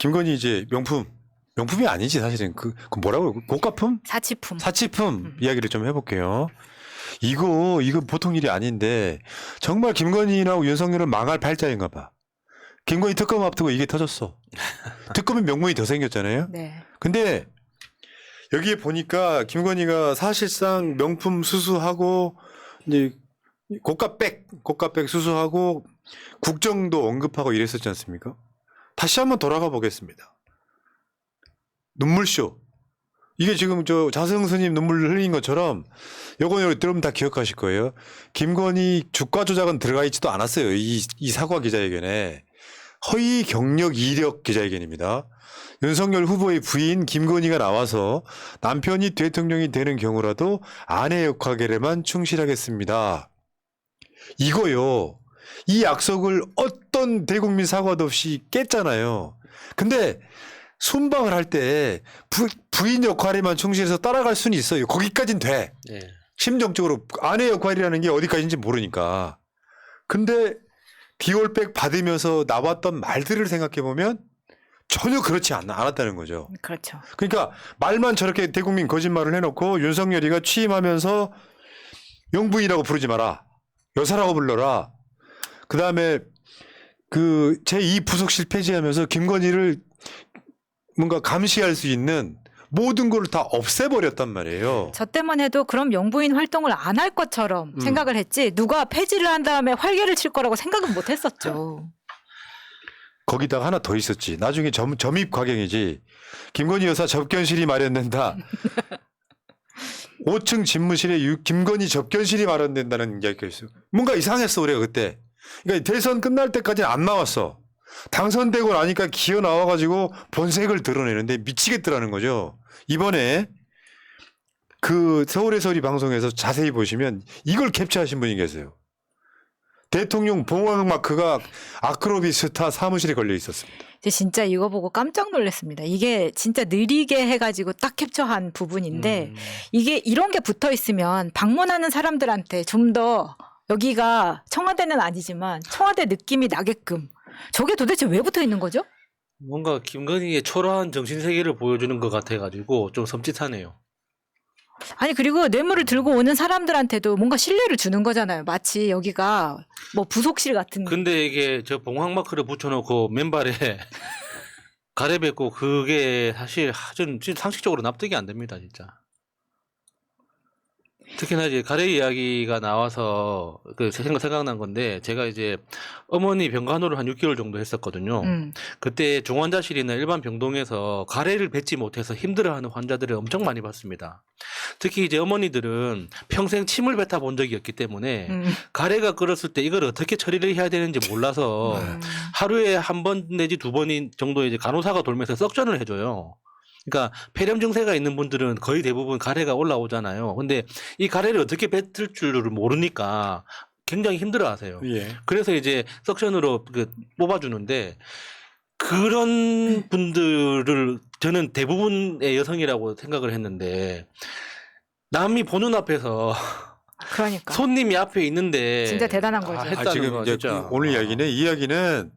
김건희 이제 명품이 아니지 사실은 그 뭐라고 고가품? 사치품. 이야기를 좀 해볼게요. 이거 보통 일이 아닌데 정말 김건희나 윤석열은 망할 팔자인가 봐. 김건희 특검 앞두고 이게 터졌어. 특검의 명분이 더 생겼잖아요. 네. 근데 여기에 보니까 김건희가 사실상 명품 수수하고 이제 고가백 수수하고 국정도 언급하고 이랬었지 않습니까? 다시 한번 돌아가 보겠습니다. 눈물쇼. 이게 지금 저 자성 스님 눈물 흘린 것처럼 요거 들으면 다 기억하실 거예요. 김건희 주가 조작은 들어가 있지도 않았어요. 이 사과 기자회견에. 허위 경력 이력 기자회견입니다. 윤석열 후보의 부인 김건희가 나와서 남편이 대통령이 되는 경우라도 아내 역할에만 충실하겠습니다. 이거요. 이 약속을 어떤 대국민 사과도 없이 깼잖아요. 근데 순방을 할 때 부인 역할에만 충실해서 따라갈 수는 있어요. 거기까진 돼. 네. 심정적으로 아내 역할이라는 게 어디까지인지 모르니까. 근데 디올백 받으면서 나왔던 말들을 생각해보면 전혀 그렇지 않았다는 거죠. 그렇죠. 그러니까 말만 저렇게 대국민 거짓말을 해놓고 윤석열이가 취임하면서 영부인이라고 부르지 마라. 여사라고 불러라. 그 다음에 그 제2부속실 폐지하면서 김건희를 뭔가 감시할 수 있는 모든 걸 다 없애버렸단 말이에요. 저 때만 해도 그럼 영부인 활동을 안 할 것처럼 생각을 했지 누가 폐지를 한 다음에 활개를 칠 거라고 생각은 못 했었죠. 거기다가 하나 더 있었지. 나중에 점입 과경이지. 김건희 여사 접견실이 마련된다. 5층 집무실에 김건희 접견실이 마련된다는 이야기가 있어요. 뭔가 이상했어 우리가 그때. 그러니까 대선 끝날 때까지는 안 나왔어. 당선되고 나니까 기어 나와가지고 본색을 드러내는데 미치겠더라는 거죠. 이번에 그 서울의 소리 방송에서 자세히 보시면 이걸 캡처하신 분이 계세요. 대통령 봉황 마크가 아크로비스타 사무실에 걸려 있었습니다. 진짜 이거 보고 깜짝 놀랐습니다. 이게 진짜 느리게 해가지고 딱 캡처한 부분인데 이게 이런 게 붙어 있으면 방문하는 사람들한테 좀 더 여기가 청와대는 아니지만 청와대 느낌이 나게끔 저게 도대체 왜 붙어 있는 거죠? 뭔가 김건희의 초라한 정신세계를 보여주는 것 같아가지고 좀 섬찟하네요. 아니 그리고 뇌물을 들고 오는 사람들한테도 뭔가 신뢰를 주는 거잖아요. 마치 여기가 뭐 부속실 같은. 근데 이게 저 봉황마크를 붙여놓고 맨발에 가래뱉고 그게 사실 전 진짜 상식적으로 납득이 안 됩니다, 진짜. 특히나 이제 가래 이야기가 나와서 그 생각난 건데 제가 이제 어머니 병간호를 한 6개월 정도 했었거든요. 그때 중환자실이나 일반 병동에서 가래를 뱉지 못해서 힘들어하는 환자들을 엄청 많이 봤습니다. 특히 이제 어머니들은 평생 침을 뱉어 본 적이 없기 때문에 가래가 끓었을 때 이걸 어떻게 처리를 해야 되는지 몰라서 하루에 한 번 내지 두 번 정도 이제 간호사가 돌면서 석션을 해줘요. 그러니까 폐렴 증세가 있는 분들은 거의 대부분 가래가 올라오잖아요. 근데 이 가래를 어떻게 뱉을 줄을 모르니까 굉장히 힘들어하세요. 예. 그래서 이제 석션으로 뽑아주는데 그런 분들을 저는 대부분의 여성이라고 생각을 했는데 남이 보는 앞에서 그러니까 손님이 앞에 있는데 진짜 대단한 거죠. 했다는 지금 거 이제 진짜. 오늘 이야기는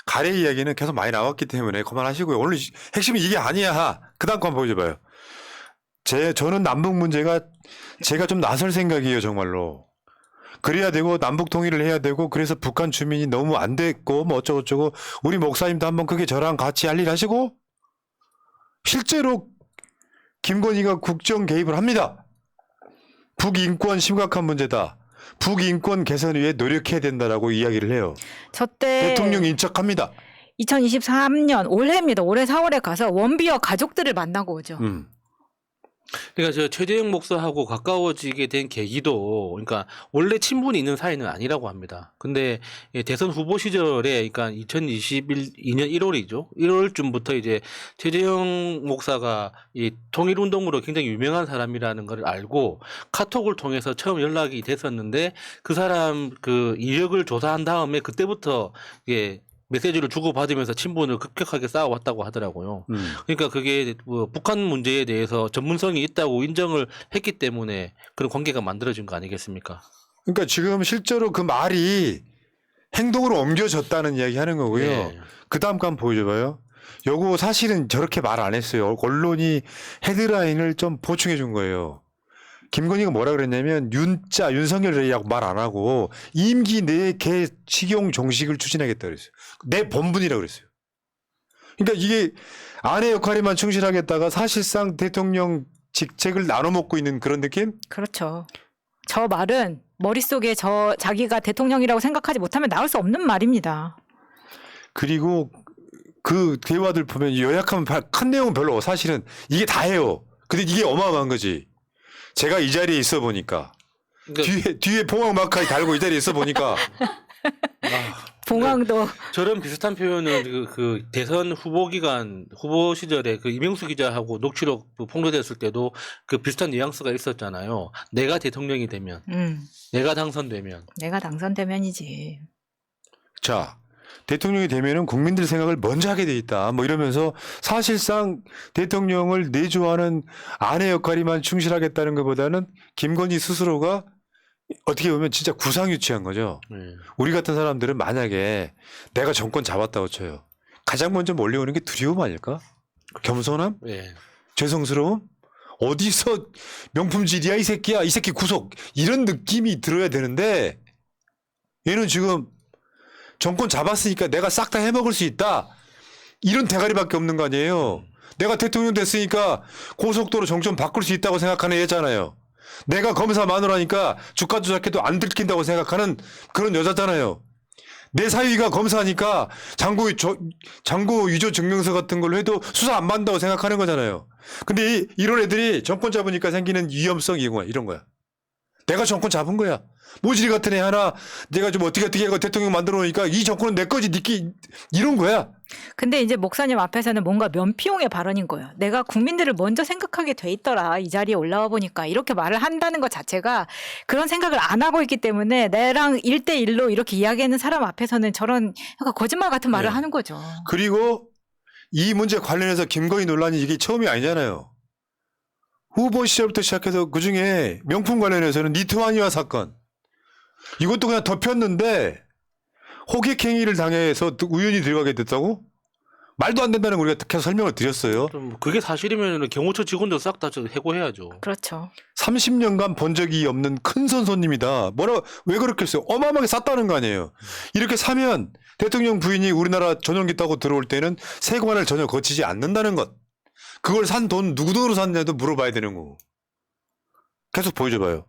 가래 이야기는 계속 많이 나왔기 때문에 그만하시고요. 오늘 핵심은 이게 아니야. 그 다음 거 한번 보여줘봐요. 저는 남북 문제가 제가 좀 나설 생각이에요. 정말로. 그래야 되고 남북 통일을 해야 되고 그래서 북한 주민이 너무 안 됐고 뭐 어쩌고저쩌고 우리 목사님도 한번 그게 저랑 같이 할 일 하시고 실제로 김건희가 국정 개입을 합니다. 북인권 심각한 문제다. 북인권 개선 위해 노력해야 된다라고 이야기를 해요. 저때 대통령 인척합니다. 2023년 올해입니다. 올해 4월에 가서 원비어 가족들을 만나고 오죠. 그러니까 저 최재형 목사하고 가까워지게 된 계기도 그러니까 원래 친분이 있는 사이는 아니라고 합니다. 근데 대선 후보 시절에 그러니까 2022년 1월이죠. 1월쯤부터 이제 최재형 목사가 이 통일운동으로 굉장히 유명한 사람이라는 걸 알고 카톡을 통해서 처음 연락이 됐었는데 그 사람 그 이력을 조사한 다음에 그때부터 이게 메시지를 주고받으면서 친분을 급격하게 쌓아왔다고 하더라고요. 그러니까 그게 뭐 북한 문제에 대해서 전문성이 있다고 인정을 했기 때문에 그런 관계가 만들어진 거 아니겠습니까? 그러니까 지금 실제로 그 말이 행동으로 옮겨졌다는 이야기 하는 거고요. 네. 그 다음 거 한번 보여줘봐요. 요거 사실은 저렇게 말 안 했어요. 언론이 헤드라인을 좀 보충해 준 거예요. 김건희가 뭐라 그랬냐면 윤석열이라고 말 안 하고 임기 내에 개 식용 종식을 추진하겠다 그랬어요. 내 본분이라고 그랬어요. 그러니까 이게 아내 역할에만 충실하겠다가 사실상 대통령 직책을 나눠 먹고 있는 그런 느낌? 그렇죠. 저 말은 머릿속에 자기가 대통령이라고 생각하지 못하면 나올 수 없는 말입니다. 그리고 그 대화들 보면 요약하면 큰 내용은 별로 사실은 이게 다예요. 근데 이게 어마어마한 거지. 제가 이 자리에 있어 보니까 그러니까 뒤에 봉황 마카이 달고 이 자리에 있어 보니까 봉황도 저런 비슷한 표현은 그 대선 후보 시절에 그 이명수 기자하고 녹취록 폭로됐을 때도 그 비슷한 뉘앙스가 있었잖아요. 내가 대통령이 되면, 내가 당선되면. 내가 당선되면이지. 자, 대통령이 되면은 국민들 생각을 먼저 하게 돼 있다. 뭐 이러면서 사실상 대통령을 내조하는 아내 역할에만 충실하겠다는 것보다는 김건희 스스로가 어떻게 보면 진짜 구상유치한 거죠. 네. 우리 같은 사람들은 만약에 내가 정권 잡았다고 쳐요. 가장 먼저 몰려오는 게 두려움 아닐까? 겸손함? 네. 죄송스러움? 어디서 명품질이야 이 새끼야 이 새끼 구속 이런 느낌이 들어야 되는데 얘는 지금 정권 잡았으니까 내가 싹 다 해먹을 수 있다. 이런 대가리밖에 없는 거 아니에요. 내가 대통령 됐으니까 고속도로 정점 바꿀 수 있다고 생각하는 애잖아요. 내가 검사 마누라니까 주가 조작해도 안 들킨다고 생각하는 그런 여자잖아요. 내 사위가 검사니까 장고 위조 증명서 같은 걸로 해도 수사 안 받는다고 생각하는 거잖아요. 근데 이런 애들이 정권 잡으니까 생기는 위험성 이런 거야. 내가 정권 잡은 거야. 모질이 같은 애 하나 내가 좀 어떻게 하고 대통령 만들어 놓으니까 이 정권은 내 거지 니끼 이런 거야. 근데 이제 목사님 앞에서는 뭔가 면피용의 발언인 거예요. 내가 국민들을 먼저 생각하게 돼 있더라. 이 자리에 올라와 보니까 이렇게 말을 한다는 것 자체가 그런 생각을 안 하고 있기 때문에 내랑 1대1로 이렇게 이야기하는 사람 앞에서는 저런 약간 거짓말 같은 말을 네. 하는 거죠. 그리고 이 문제 관련해서 김건희 논란이 이게 처음이 아니잖아요. 후보 시절부터 시작해서 그중에 명품 관련해서는 리투아니아 사건 이것도 그냥 덮였는데 호객행위를 당해서 우연히 들어가게 됐다고? 말도 안 된다는 걸 우리가 계속 설명을 드렸어요. 좀 그게 사실이면 경호처 직원들 싹 다 해고해야죠. 그렇죠. 30년간 본 적이 없는 큰 선손님이다. 왜 그렇게 했어요? 어마어마하게 쌌다는 거 아니에요. 이렇게 사면 대통령 부인이 우리나라 전용기 타고 들어올 때는 세관을 전혀 거치지 않는다는 것. 그걸 산 돈 누구 돈으로 샀냐도 물어봐야 되는 거고. 계속 보여줘봐요.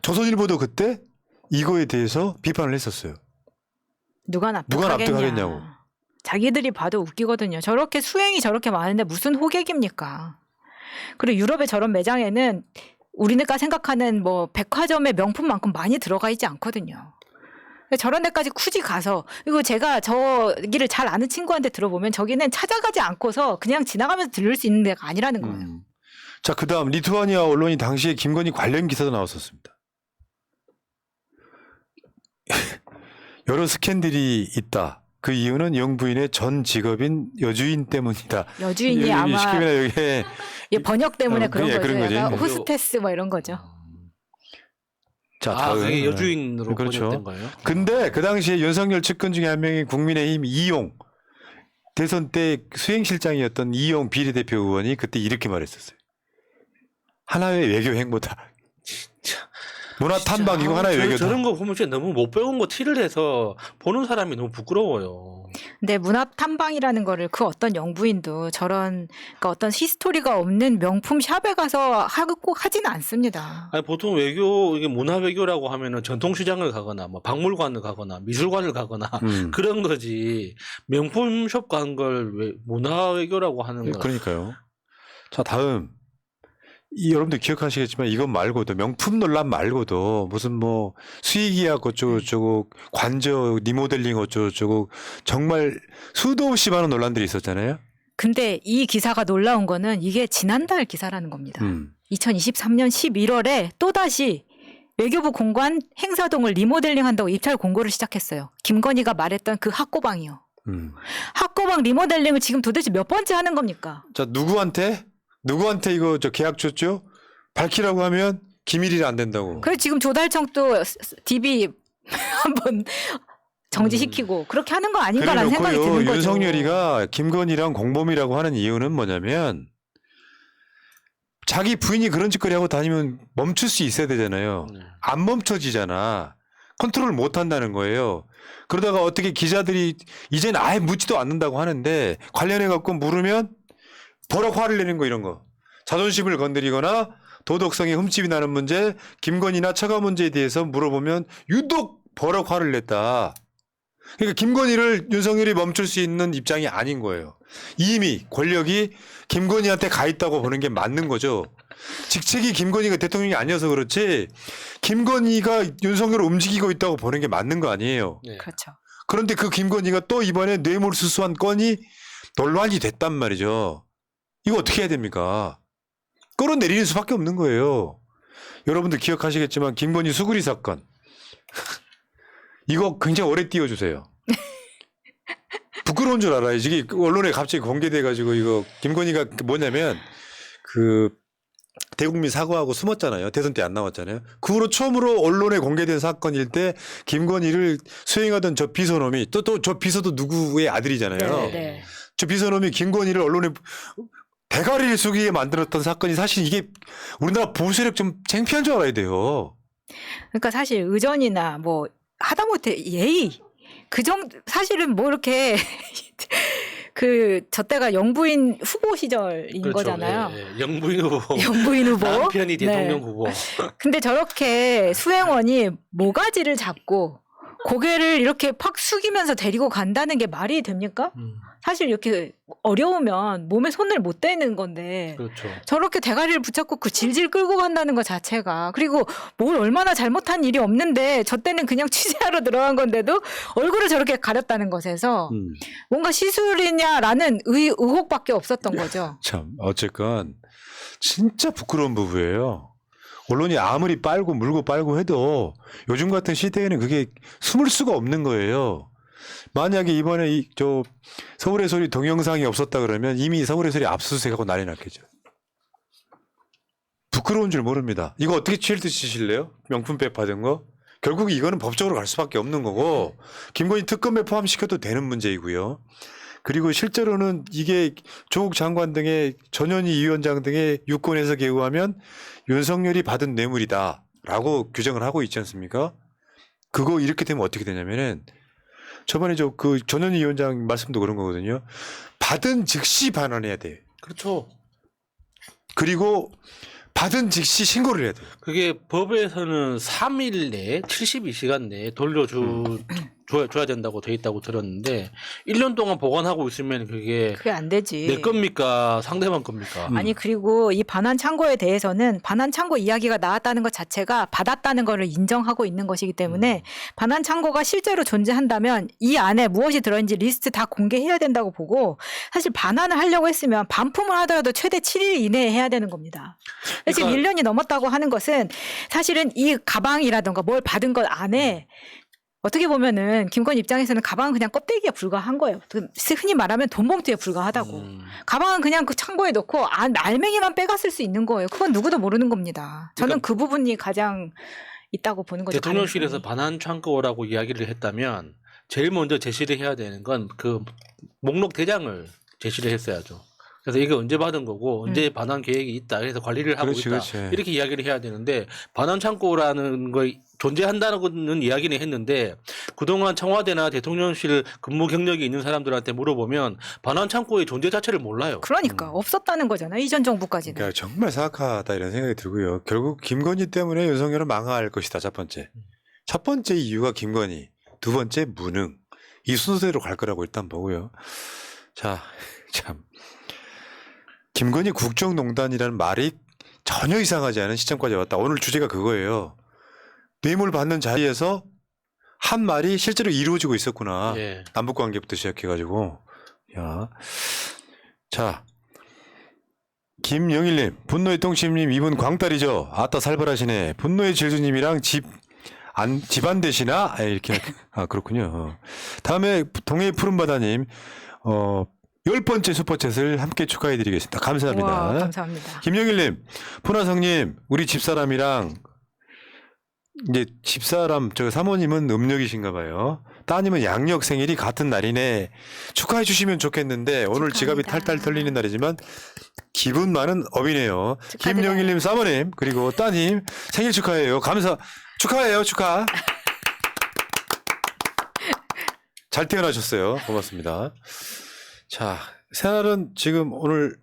조선일보도 그때 이거에 대해서 비판을 했었어요. 누가 납득하겠냐고. 납득하겠냐고. 자기들이 봐도 웃기거든요. 저렇게 수행이 저렇게 많은데 무슨 호객입니까? 그리고 유럽의 저런 매장에는 우리가 생각하는 뭐 백화점의 명품만큼 많이 들어가 있지 않거든요. 저런 데까지 굳이 가서 그리고 제가 저기를 잘 아는 친구한테 들어보면 저기는 찾아가지 않고서 그냥 지나가면서 들을 수 있는 데가 아니라는 거예요. 자, 그다음 리투아니아 언론이 당시에 김건희 관련 기사도 나왔었습니다. 여러 스캔들이 있다. 그 이유는 영부인의 전 직업인 여주인 때문이다. 여주인이 아마 시키면 여기 번역 때문에 그런 거죠. 그런 거지. 약간 호스테스 뭐 이런 거죠. 자, 그게 여주인으로 그렇죠. 번역된 거예요? 근데 그 당시에 윤석열 측근 중에 한 명이 국민의힘 이용 대선 때 수행실장이었던 이용 비례대표 의원이 그때 이렇게 말했었어요. 하나의 외교 행보다. 문화 탐방이고 하나의 외교다. 저런 거 보면 진짜 너무 못 배운 거 티를 해서 보는 사람이 너무 부끄러워요. 근데 문화 탐방이라는 거를 그 어떤 영부인도 저런 그러니까 어떤 히스토리가 없는 명품 샵에 가서 꼭 하지는 않습니다. 아니 보통 이게 문화 외교라고 하면은 전통시장을 가거나 뭐 박물관을 가거나 미술관을 가거나 그런 거지 명품숍 간 걸 왜 문화 외교라고 하는 거. 그러니까요. 자, 다음. 여러분들 기억하시겠지만 이것 말고도 명품 논란 말고도 무슨 뭐 수의계약 어쩌고저쩌고 관저 리모델링 어쩌고저쩌고 정말 수도 없이 많은 논란들이 있었잖아요. 근데 이 기사가 놀라운 거는 이게 지난달 기사라는 겁니다. 2023년 11월에 또다시 외교부 공관 행사동을 리모델링 한다고 입찰 공고를 시작했어요. 김건희가 말했던 그 학고방이요. 학고방 리모델링을 지금 도대체 몇 번째 하는 겁니까? 자, 누구한테 이거 계약 줬죠? 밝히라고 하면 기밀이라 안 된다고. 그래서 지금 조달청 또 DB 한번 정지시키고 그렇게 하는 거 아닌가라는 생각이 그래놓고요, 드는 거죠. 윤석열이가 김건희랑 공범이라고 하는 이유는 뭐냐면 자기 부인이 그런 짓거리 하고 다니면 멈출 수 있어야 되잖아요. 네. 안 멈춰지잖아. 컨트롤 못 한다는 거예요. 그러다가 어떻게 기자들이 이제는 아예 묻지도 않는다고 하는데 관련해 갖고 물으면 버럭 화를 내는 거 이런 거. 자존심을 건드리거나 도덕성에 흠집이 나는 문제, 김건희나 처가 문제에 대해서 물어보면 유독 버럭 화를 냈다. 그러니까 김건희를 윤석열이 멈출 수 있는 입장이 아닌 거예요. 이미 권력이 김건희한테 가 있다고 보는 게 맞는 거죠. 직책이 김건희가 대통령이 아니어서 그렇지 김건희가 윤석열을 움직이고 있다고 보는 게 맞는 거 아니에요. 네. 그렇죠. 그런데 그 김건희가 또 이번에 뇌물수수한 건이 논란이 됐단 말이죠. 이거 어떻게 해야 됩니까? 끌어내리는 수밖에 없는 거예요. 여러분들 기억하시겠지만 김건희 수구리 사건 이거 굉장히 오래 띄워주세요. 부끄러운 줄 알아요. 이게 언론에 갑자기 공개돼가지고 이거 김건희가 뭐냐면 그 대국민 사과하고 숨었잖아요. 대선 때 안 나왔잖아요. 그 후로 처음으로 언론에 공개된 사건일 때 김건희를 수행하던 저 비서놈이 또 저 비서도 누구의 아들이잖아요. 네, 네. 저 비서놈이 김건희를 언론에 대가리를 숙이게 만들었던 사건이 사실 이게 우리나라 보수 세력 좀 창피한 줄 알아야 돼요. 그러니까 사실 의전이나 뭐 하다못해 예의 그 정도 사실은 뭐 이렇게 그 저 때가 영부인 후보 시절인 그렇죠. 거잖아요. 예, 예. 영부인 후보. 영부인 후보. 남편이 대통령 네. 후보. 근데 저렇게 수행원이 모가지를 잡고 고개를 이렇게 팍 숙이면서 데리고 간다는 게 말이 됩니까? 사실 이렇게 어려우면 몸에 손을 못 대는 건데 그렇죠. 저렇게 대가리를 붙잡고 그 질질 끌고 간다는 것 자체가 그리고 뭘 얼마나 잘못한 일이 없는데 저 때는 그냥 취재하러 들어간 건데도 얼굴을 저렇게 가렸다는 것에서 뭔가 시술이냐라는 의혹밖에 없었던 거죠. 참 어쨌건 진짜 부끄러운 부부예요. 언론이 아무리 빨고 물고 빨고 해도 요즘 같은 시대에는 그게 숨을 수가 없는 거예요. 만약에 이번에 저 서울의 소리 동영상이 없었다 그러면 이미 서울의 소리 압수수색하고 난리 났겠죠. 부끄러운 줄 모릅니다. 이거 어떻게 취일드 치실래요? 명품백 받은 거? 결국 이거는 법적으로 갈 수밖에 없는 거고 김건희 특검에 포함시켜도 되는 문제이고요. 그리고 실제로는 이게 조국 장관 등의 전현희 위원장 등의 유권에서 개우하면 윤석열이 받은 뇌물이다라고 규정을 하고 있지 않습니까? 그거 이렇게 되면 어떻게 되냐면은 저번에 저 그 전현희 위원장 말씀도 그런 거거든요. 받은 즉시 반환해야 돼. 그렇죠. 그리고 받은 즉시 신고를 해야 돼. 그게 법에서는 3일 내에 72시간 내에 줘야 된다고 돼 있다고 들었는데 1년 동안 보관하고 있으면 그게 안 되지. 내 겁니까? 상대방 겁니까? 아니 그리고 이 반환 창고에 대해서는 반환 창고 이야기가 나왔다는 것 자체가 받았다는 것을 인정하고 있는 것이기 때문에 반환 창고가 실제로 존재한다면 이 안에 무엇이 들어있는지 리스트 다 공개해야 된다고 보고 사실 반환을 하려고 했으면 반품을 하더라도 최대 7일 이내에 해야 되는 겁니다. 지금 1년이 넘었다고 하는 것은 사실은 이 가방이라든가 뭘 받은 것 안에 어떻게 보면은 김건희 입장에서는 가방은 그냥 껍데기에 불과한 거예요. 흔히 말하면 돈 봉투에 불과하다고. 가방은 그냥 그 창고에 넣고 알맹이만 빼갔을 수 있는 거예요. 그건 누구도 모르는 겁니다. 저는 그러니까 그 부분이 가장 있다고 보는 거죠. 대통령실에서 반환 창고라고 이야기를 했다면 제일 먼저 제시를 해야 되는 건 그 목록 대장을 제시를 했어야죠. 그래서 이게 언제 받은 거고 언제 반환 계획이 있다. 그래서 관리를 하고 그렇지, 있다. 그렇지. 이렇게 이야기를 해야 되는데 반환 창고라는 거 존재한다는 이야기는 했는데 그동안 청와대나 대통령실 근무 경력이 있는 사람들한테 물어보면 반환 창고의 존재 자체를 몰라요. 그러니까 없었다는 거잖아요. 이전 정부까지는. 그러니까 정말 사악하다 이런 생각이 들고요. 결국 김건희 때문에 윤석열은 망할 것이다. 첫 번째. 첫 번째 이유가 김건희. 두 번째 무능. 이 순서대로 갈 거라고 일단 보고요. 자, 참. 김건희 국정농단이라는 말이 전혀 이상하지 않은 시점까지 왔다. 오늘 주제가 그거예요. 뇌물 받는 자리에서 한 말이 실제로 이루어지고 있었구나. 예. 남북관계부터 시작해가지고. 야. 자. 김영일님, 분노의 똥심님, 이분 광딸이죠. 아따 살벌하시네. 분노의 질주님이랑 집안 되시나? 이렇게. 아, 그렇군요. 다음에 동해의 푸른바다님, 10번째 슈퍼챗을 함께 축하해드리겠습니다. 감사합니다. 와, 감사합니다. 김영일님, 푸나성님, 우리 집사람이랑 이제 집사람 저 사모님은 음력이신가 봐요. 따님은 양력 생일이 같은 날이네. 축하해 주시면 좋겠는데 오늘 지갑이 축하합니다. 탈탈 털리는 날이지만 기분 많은 업이네요. 축하드려요. 김영일님 사모님 그리고 따님 생일 축하해요. 축하해요. 축하. 잘 태어나셨어요. 고맙습니다. 자, 새날은 지금 오늘